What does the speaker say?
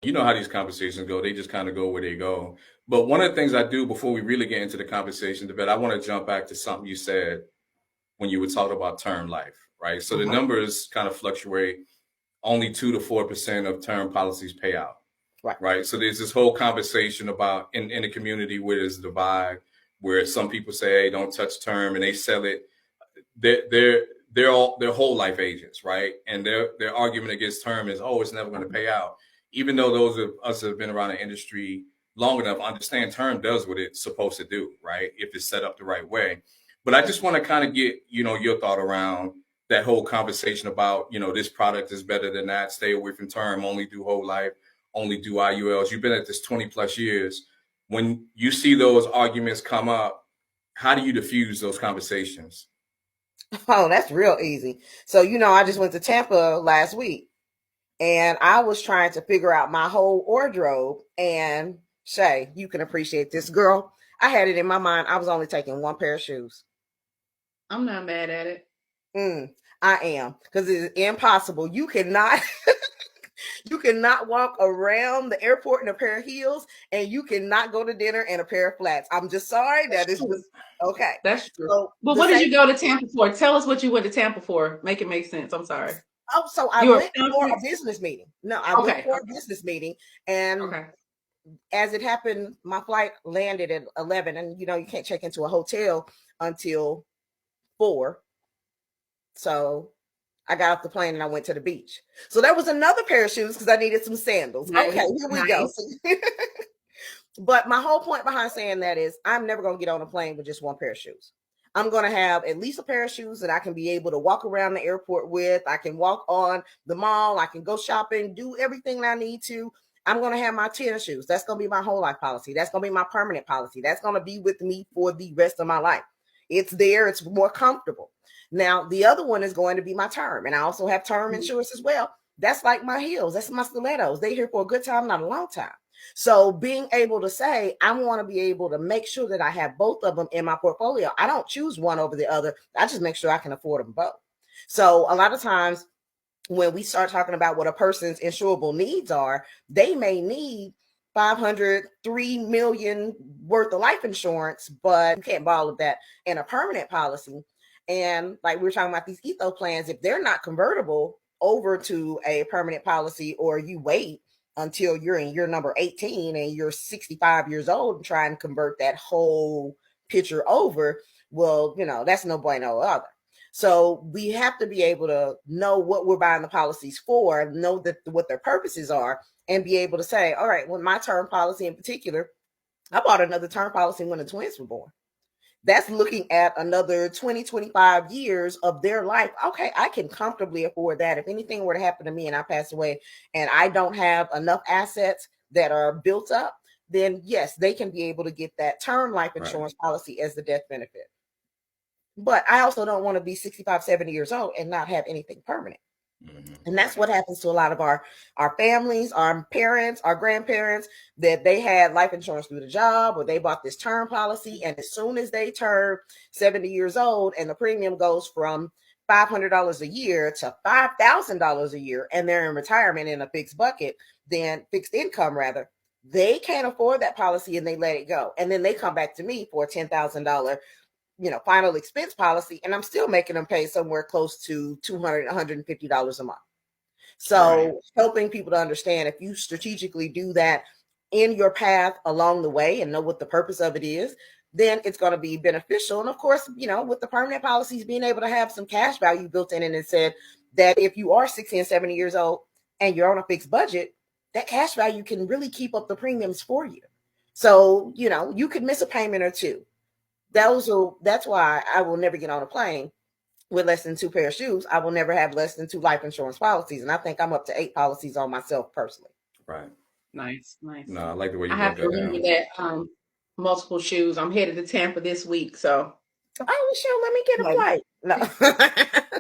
You know how these conversations go. They just kind of go where they go. But one of the things I do before we really get into the conversation, Devette, I want to jump back to something you said when you were talking about term life, right? So the Uh-huh. numbers kind of fluctuate. Only 2 to 4% of term policies pay out, Right. right? So there's this whole conversation about in the community where there's a divide, where some people say, "Hey, don't touch term," and they sell it. They're all they're whole life agents, right? And their argument against term is, "Oh, it's never going to pay out," even though those of us that have been around the industry long enough understand term does what it's supposed to do, right? If it's set up the right way. But I just want to kind of get your thought around that whole conversation about this product is better than that. Stay away from term. Only do whole life. Only do IULs. You've been at this 20+ years. When you see those arguments come up, how do you diffuse those conversations? Oh, that's real easy. So, I just went to Tampa last week and I was trying to figure out my whole wardrobe. And Shay, you can appreciate this, girl. I had it in my mind. I was only taking one pair of shoes. I'm not mad at it. I am, because it's impossible. You cannot you cannot walk around the airport in a pair of heels, and you cannot go to dinner in a pair of flats. I'm just sorry. That's That is true. just okay. That's true. So But the what did same. you go to Tampa for? Tell us what you went to Tampa for. Make it make sense. I'm sorry. Oh, so I You were went a for a conference? business meeting. No, I went Okay. for a business meeting, and Okay. as it happened, my flight landed at 11, and you can't check into a hotel until 4. So I got off the plane and I went to the beach. So that was another pair of shoes because I needed some sandals. Nice. Okay, here we go. Nice. But my whole point behind saying that is I'm never going to get on a plane with just one pair of shoes. I'm going to have at least a pair of shoes that I can be able to walk around the airport with. I can walk on the mall. I can go shopping, do everything that I need to. I'm going to have my tennis shoes. That's going to be my whole life policy. That's going to be my permanent policy. That's going to be with me for the rest of my life. It's there. It's more comfortable. Now, the other one is going to be my term. And I also have term insurance as well. That's like my heels. That's my stilettos. They're here for a good time, not a long time. So being able to say, I want to be able to make sure that I have both of them in my portfolio. I don't choose one over the other. I just make sure I can afford them both. So a lot of times when we start talking about what a person's insurable needs are, they may need 500, 3 million worth of life insurance, but you can't buy all of that in a permanent policy. And like we were talking about these Etho plans, if they're not convertible over to a permanent policy, or you wait until you're in year number 18 and you're 65 years old and try and convert that whole picture over, well, that's no bueno other. So we have to be able to know what we're buying the policies for, know that what their purposes are, and be able to say, all right, with my term policy in particular, I bought another term policy when the twins were born. That's looking at another 20, 25 years of their life. Okay, I can comfortably afford that. If anything were to happen to me and I pass away and I don't have enough assets that are built up, then yes, they can be able to get that term life insurance policy as the death benefit. But I also don't want to be 65, 70 years old and not have anything permanent. Mm-hmm. And that's what happens to a lot of our families, our parents, our grandparents, that they had life insurance through the job or they bought this term policy. And as soon as they turn 70 years old and the premium goes from $500 a year to $5,000 a year, and they're in retirement in a fixed bucket, then fixed income rather, they can't afford that policy and they let it go. And then they come back to me for a $10,000 final expense policy, and I'm still making them pay somewhere close to $200, $150 a month. So helping people to understand, if you strategically do that in your path along the way and know what the purpose of it is, then it's going to be beneficial. And of course, with the permanent policies, being able to have some cash value built in, and it said that if you are 60 and 70 years old and you're on a fixed budget, that cash value can really keep up the premiums for you. So, you could miss a payment or two. That's why I will never get on a plane with less than 2 pair of shoes. I will never have less than 2 life insurance policies, and I think I'm up to 8 policies on myself personally. Right. Nice. Nice. No, I like the way you I have broke to that remember down. that multiple shoes. I'm headed to Tampa this week, so Oh, sure, let me get a flight. No.